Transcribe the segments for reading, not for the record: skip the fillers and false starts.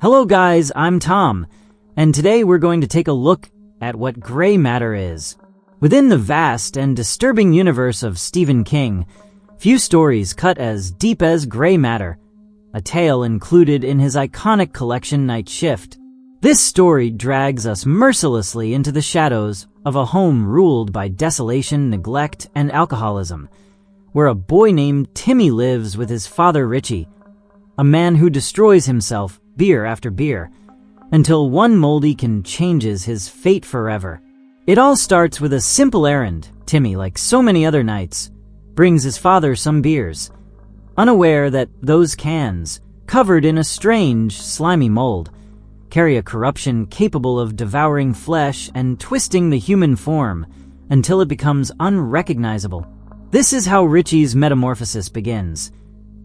Hello guys, I'm Tom, and today we're going to take a look at what gray matter is. Within the vast and disturbing universe of Stephen King, few stories cut as deep as Gray Matter, a tale included in his iconic collection Night Shift. This story drags us mercilessly into the shadows of a home ruled by desolation, neglect, and alcoholism, where a boy named Timmy lives with his father Richie, a man who destroys himself beer after beer, until one moldy can changes his fate forever. It all starts with a simple errand. Timmy, like so many other nights, brings his father some beers, unaware that those cans, covered in a strange, slimy mold, carry a corruption capable of devouring flesh and twisting the human form until it becomes unrecognizable. This is how Richie's metamorphosis begins,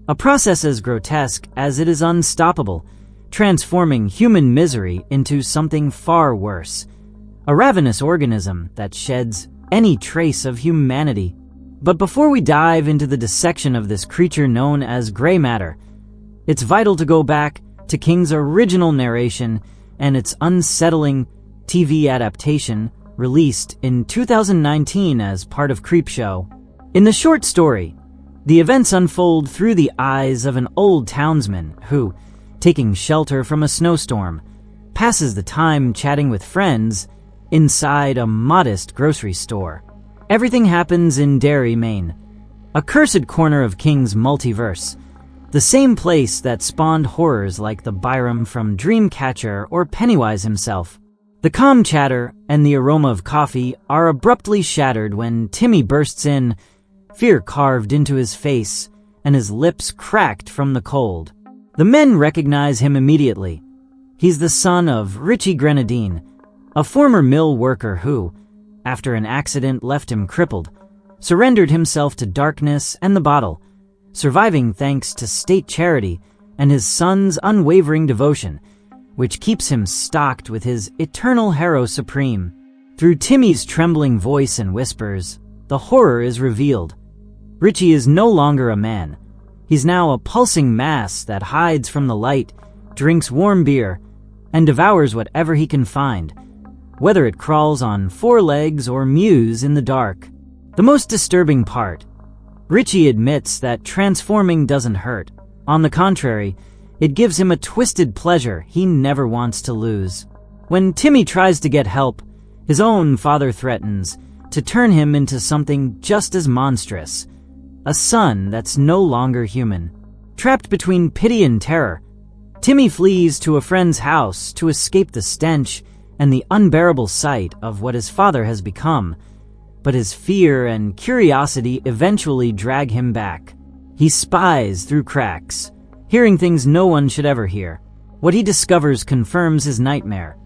a process as grotesque as it is unstoppable, transforming human misery into something far worse, a ravenous organism that sheds any trace of humanity. But before we dive into the dissection of this creature known as gray matter, it's vital to go back to King's original narration and its unsettling TV adaptation released in 2019 as part of Creepshow. In the short story, the events unfold through the eyes of an old townsman who, taking shelter from a snowstorm, passes the time chatting with friends inside a modest grocery store. Everything happens in Derry, Maine, a cursed corner of King's multiverse, the same place that spawned horrors like the Byram from Dreamcatcher or Pennywise himself. The calm chatter and the aroma of coffee are abruptly shattered when Timmy bursts in, fear carved into his face and his lips cracked from the cold. The men recognize him immediately. He's the son of Richie Grenadine, a former mill worker who, after an accident left him crippled, surrendered himself to darkness and the bottle, surviving thanks to state charity and his son's unwavering devotion, which keeps him stocked with his eternal hero supreme. Through Timmy's trembling voice and whispers, the horror is revealed. Richie is no longer a man. He's now a pulsing mass that hides from the light, drinks warm beer, and devours whatever he can find, whether it crawls on four legs or mews in the dark. The most disturbing part, Richie admits that transforming doesn't hurt. On the contrary, it gives him a twisted pleasure he never wants to lose. When Timmy tries to get help, his own father threatens to turn him into something just as monstrous, a son that's no longer human. Trapped between pity and terror, Timmy flees to a friend's house to escape the stench and the unbearable sight of what his father has become, but his fear and curiosity eventually drag him back. He spies through cracks, hearing things no one should ever hear. What he discovers confirms his nightmare.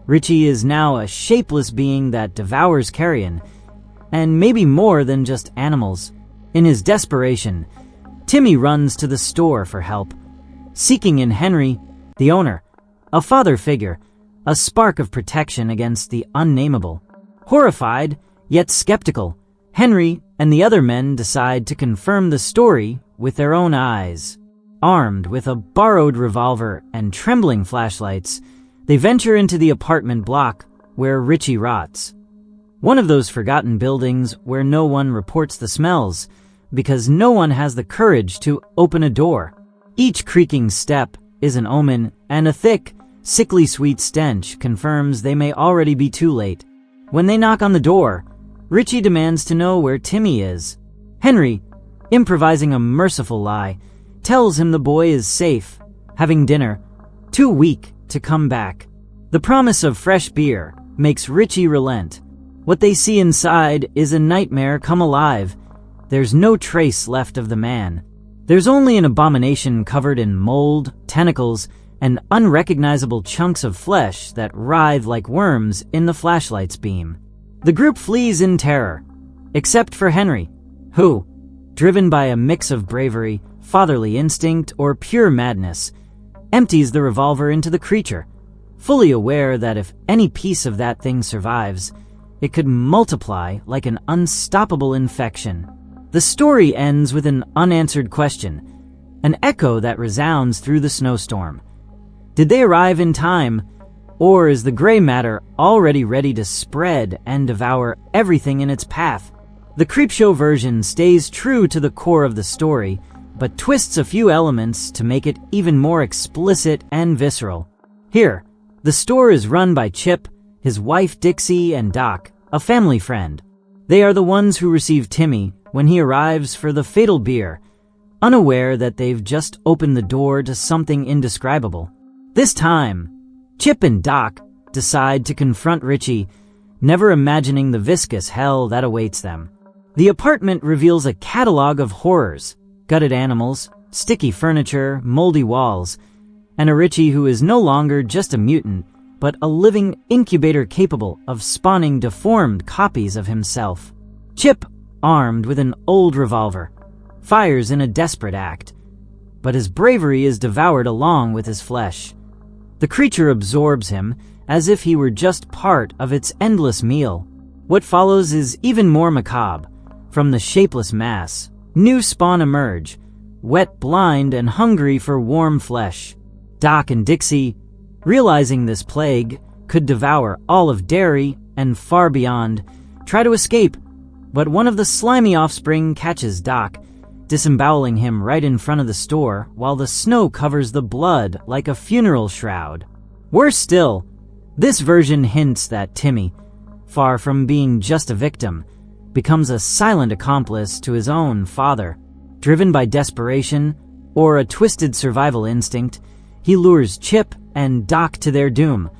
Richie is now a shapeless being that devours carrion, and maybe more than just animals. In his desperation, Timmy runs to the store for help, seeking in Henry, the owner, a father figure, a spark of protection against the unnameable. Horrified, yet skeptical, Henry and the other men decide to confirm the story with their own eyes. Armed with a borrowed revolver and trembling flashlights, they venture into the apartment block where Richie rots. One of those forgotten buildings where no one reports the smells, because no one has the courage to open a door. Each creaking step is an omen, and a thick, sickly sweet stench confirms they may already be too late. When they knock on the door, Richie demands to know where Timmy is. Henry, improvising a merciful lie, tells him the boy is safe, having dinner, too weak to come back. The promise of fresh beer makes Richie relent. What they see inside is a nightmare come alive. There's no trace left of the man. There's only an abomination covered in mold, tentacles, and unrecognizable chunks of flesh that writhe like worms in the flashlight's beam. The group flees in terror, except for Henry, who, driven by a mix of bravery, fatherly instinct, or pure madness, empties the revolver into the creature, fully aware that if any piece of that thing survives, it could multiply like an unstoppable infection. The story ends with an unanswered question, an echo that resounds through the snowstorm. Did they arrive in time, or is the gray matter already ready to spread and devour everything in its path? The Creepshow version stays true to the core of the story, but twists a few elements to make it even more explicit and visceral. Here, the store is run by Chip, his wife Dixie, and Doc, a family friend. They are the ones who receive Timmy when he arrives for the fatal beer, unaware that they've just opened the door to something indescribable. This time, Chip and Doc decide to confront Richie, never imagining the viscous hell that awaits them. The apartment reveals a catalog of horrors: gutted animals, sticky furniture, moldy walls, and a Richie who is no longer just a mutant, but a living incubator capable of spawning deformed copies of himself. Chip, armed with an old revolver, fires in a desperate act, but his bravery is devoured along with his flesh. The creature absorbs him as if he were just part of its endless meal. What follows is even more macabre. From the shapeless mass, new spawn emerge, wet, blind, and hungry for warm flesh. Doc and Dixie, realizing this plague could devour all of Derry and far beyond, try to escape, but one of the slimy offspring catches Doc, disemboweling him right in front of the store while the snow covers the blood like a funeral shroud. Worse still, this version hints that Timmy, far from being just a victim, becomes a silent accomplice to his own father. Driven by desperation or a twisted survival instinct, he lures Chip and Doc to their doom,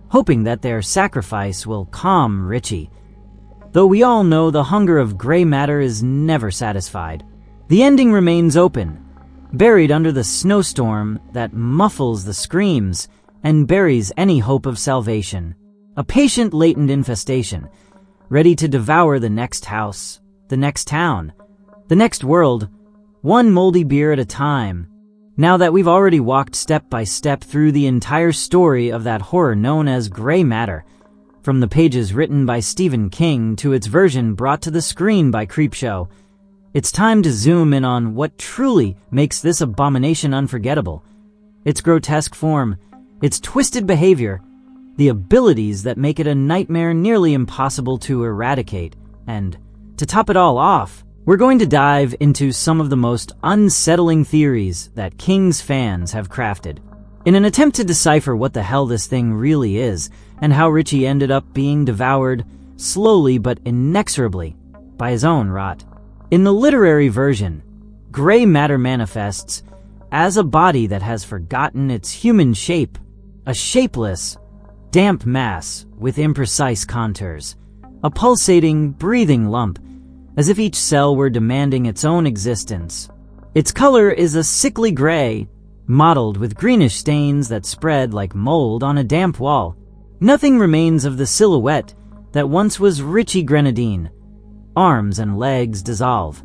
hoping that their sacrifice will calm Richie. Though we all know the hunger of gray matter is never satisfied. The ending remains open, buried under the snowstorm that muffles the screams and buries any hope of salvation. A patient latent infestation, ready to devour the next house, the next town, the next world, one moldy beer at a time. Now that we've already walked step by step through the entire story of that horror known as gray matter, from the pages written by Stephen King to its version brought to the screen by Creepshow, it's time to zoom in on what truly makes this abomination unforgettable. Its grotesque form, its twisted behavior, the abilities that make it a nightmare nearly impossible to eradicate. And to top it all off, we're going to dive into some of the most unsettling theories that King's fans have crafted, in an attempt to decipher what the hell this thing really is and how Richie ended up being devoured slowly but inexorably by his own rot. In the literary version, gray matter manifests as a body that has forgotten its human shape, a shapeless, damp mass with imprecise contours, a pulsating, breathing lump, as if each cell were demanding its own existence. Its color is a sickly gray, mottled with greenish stains that spread like mold on a damp wall. Nothing remains of the silhouette that once was Richie Grenadine. Arms and legs dissolve,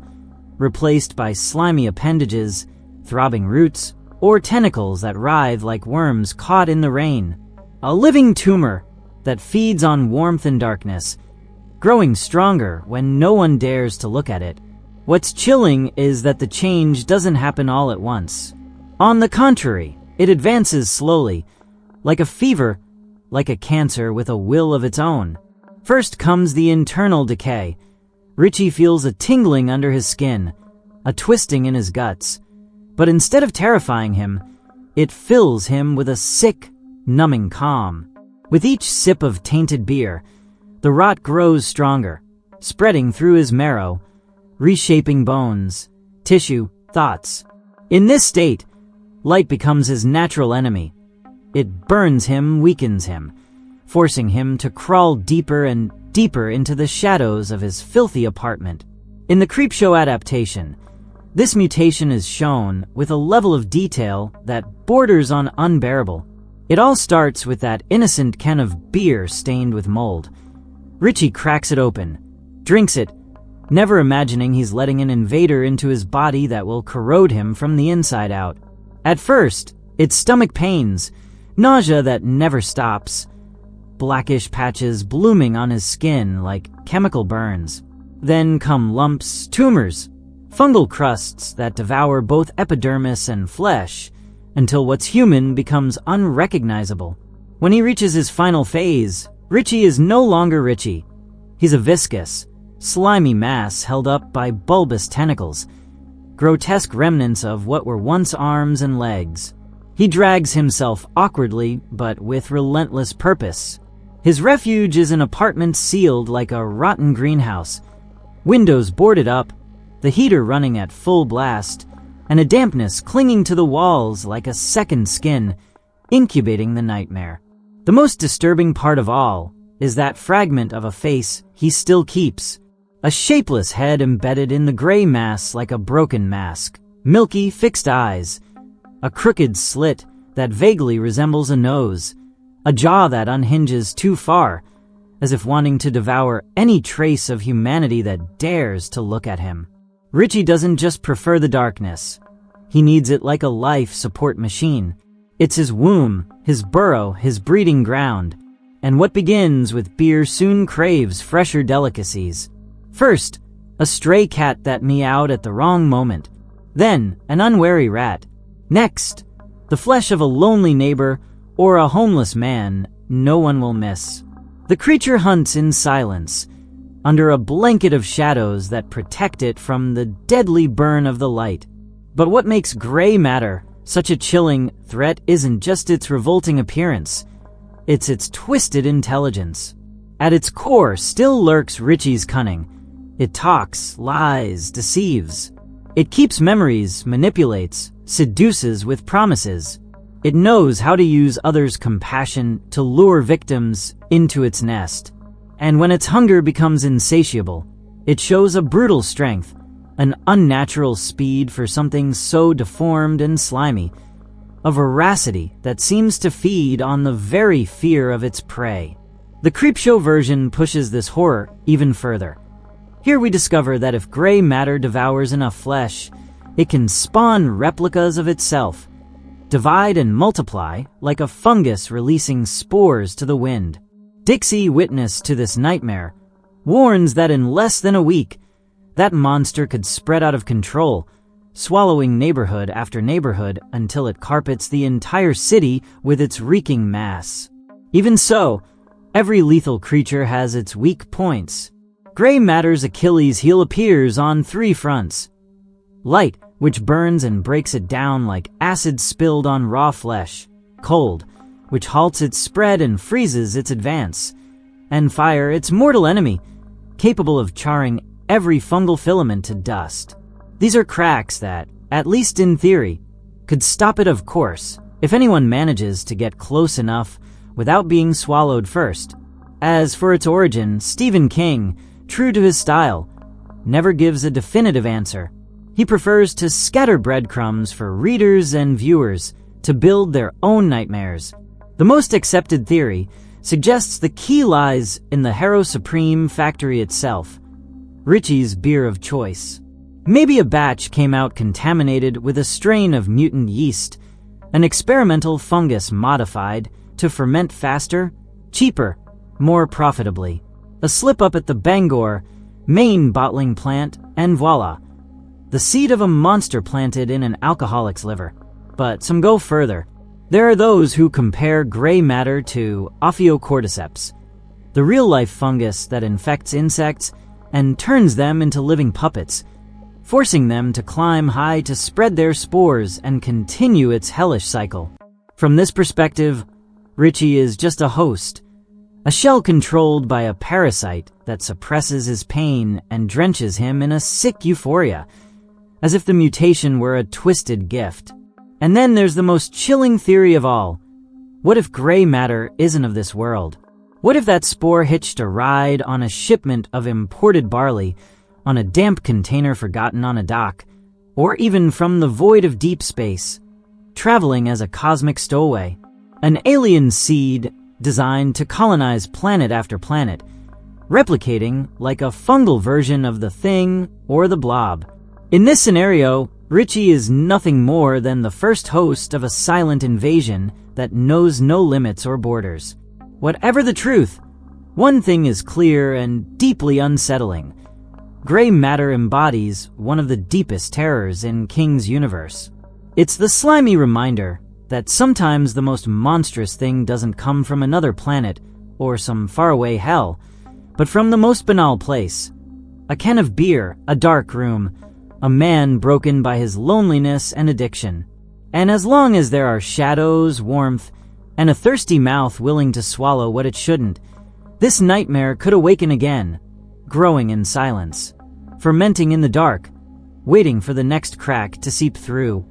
replaced by slimy appendages, throbbing roots, or tentacles that writhe like worms caught in the rain. A living tumor that feeds on warmth and darkness, growing stronger when no one dares to look at it. What's chilling is that the change doesn't happen all at once. On the contrary, it advances slowly, like a fever, like a cancer with a will of its own. First comes the internal decay. Richie feels a tingling under his skin, a twisting in his guts. But instead of terrifying him, it fills him with a sick, numbing calm. With each sip of tainted beer, the rot grows stronger, spreading through his marrow, reshaping bones, tissue, thoughts. In this state, light becomes his natural enemy. It burns him, weakens him, forcing him to crawl deeper and deeper into the shadows of his filthy apartment. In the Creepshow adaptation, this mutation is shown with a level of detail that borders on unbearable. It all starts with that innocent can of beer stained with mold. Richie cracks it open, drinks it, never imagining he's letting an invader into his body that will corrode him from the inside out. At first, it's stomach pains, nausea that never stops, blackish patches blooming on his skin like chemical burns. Then come lumps, tumors, fungal crusts that devour both epidermis and flesh, until what's human becomes unrecognizable. When he reaches his final phase, Richie is no longer Richie. He's a viscous, slimy mass held up by bulbous tentacles, grotesque remnants of what were once arms and legs. He drags himself awkwardly, but with relentless purpose. His refuge is an apartment sealed like a rotten greenhouse, windows boarded up, the heater running at full blast, and a dampness clinging to the walls like a second skin, incubating the nightmare. The most disturbing part of all is that fragment of a face he still keeps, a shapeless head embedded in the gray mass like a broken mask, milky, fixed eyes, a crooked slit that vaguely resembles a nose, a jaw that unhinges too far, as if wanting to devour any trace of humanity that dares to look at him. Richie doesn't just prefer the darkness. He needs it like a life support machine. It's his womb, his burrow, his breeding ground. And what begins with beer soon craves fresher delicacies. First, a stray cat that meowed at the wrong moment. Then, an unwary rat. Next, the flesh of a lonely neighbor or a homeless man no one will miss. The creature hunts in silence, under a blanket of shadows that protect it from the deadly burn of the light. But what makes gray matter such a chilling threat isn't just its revolting appearance, it's its twisted intelligence. At its core still lurks Richie's cunning. It talks, lies, deceives. It keeps memories, manipulates, seduces with promises. It knows how to use others' compassion to lure victims into its nest. And when its hunger becomes insatiable, it shows a brutal strength, an unnatural speed for something so deformed and slimy, a voracity that seems to feed on the very fear of its prey. The Creepshow version pushes this horror even further. Here we discover that if gray matter devours enough flesh, it can spawn replicas of itself, divide and multiply like a fungus releasing spores to the wind. Dixie, witness to this nightmare, warns that in less than a week, that monster could spread out of control, swallowing neighborhood after neighborhood until it carpets the entire city with its reeking mass. Even so, every lethal creature has its weak points. Gray matter's Achilles heel appears on 3 fronts. Light, which burns and breaks it down like acid spilled on raw flesh. Cold, which halts its spread and freezes its advance. And fire, its mortal enemy, capable of charring every fungal filament to dust. These are cracks that, at least in theory, could stop it of course, if anyone manages to get close enough without being swallowed first. As for its origin, Stephen King, true to his style, never gives a definitive answer. He prefers to scatter breadcrumbs for readers and viewers to build their own nightmares. The most accepted theory suggests the key lies in the Hero Supreme factory itself, Richie's beer of choice. Maybe a batch came out contaminated with a strain of mutant yeast, an experimental fungus modified to ferment faster, cheaper, more profitably. A slip-up at the Bangor, Maine bottling plant, and voila, the seed of a monster planted in an alcoholic's liver. But some go further. There are those who compare gray matter to Ophiocordyceps, the real-life fungus that infects insects and turns them into living puppets, forcing them to climb high to spread their spores and continue its hellish cycle. From this perspective, Richie is just a host, a shell controlled by a parasite that suppresses his pain and drenches him in a sick euphoria, as if the mutation were a twisted gift. And then there's the most chilling theory of all. What if gray matter isn't of this world? What if that spore hitched a ride on a shipment of imported barley, on a damp container forgotten on a dock, or even from the void of deep space, traveling as a cosmic stowaway? An alien seed designed to colonize planet after planet, replicating like a fungal version of the Thing or the Blob. In this scenario, Richie is nothing more than the first host of a silent invasion that knows no limits or borders. Whatever the truth, one thing is clear and deeply unsettling. Gray matter embodies one of the deepest terrors in King's universe. It's the slimy reminder that sometimes the most monstrous thing doesn't come from another planet or some faraway hell, but from the most banal place. A can of beer, a dark room, a man broken by his loneliness and addiction. And as long as there are shadows, warmth, and a thirsty mouth willing to swallow what it shouldn't, this nightmare could awaken again, growing in silence, fermenting in the dark, waiting for the next crack to seep through.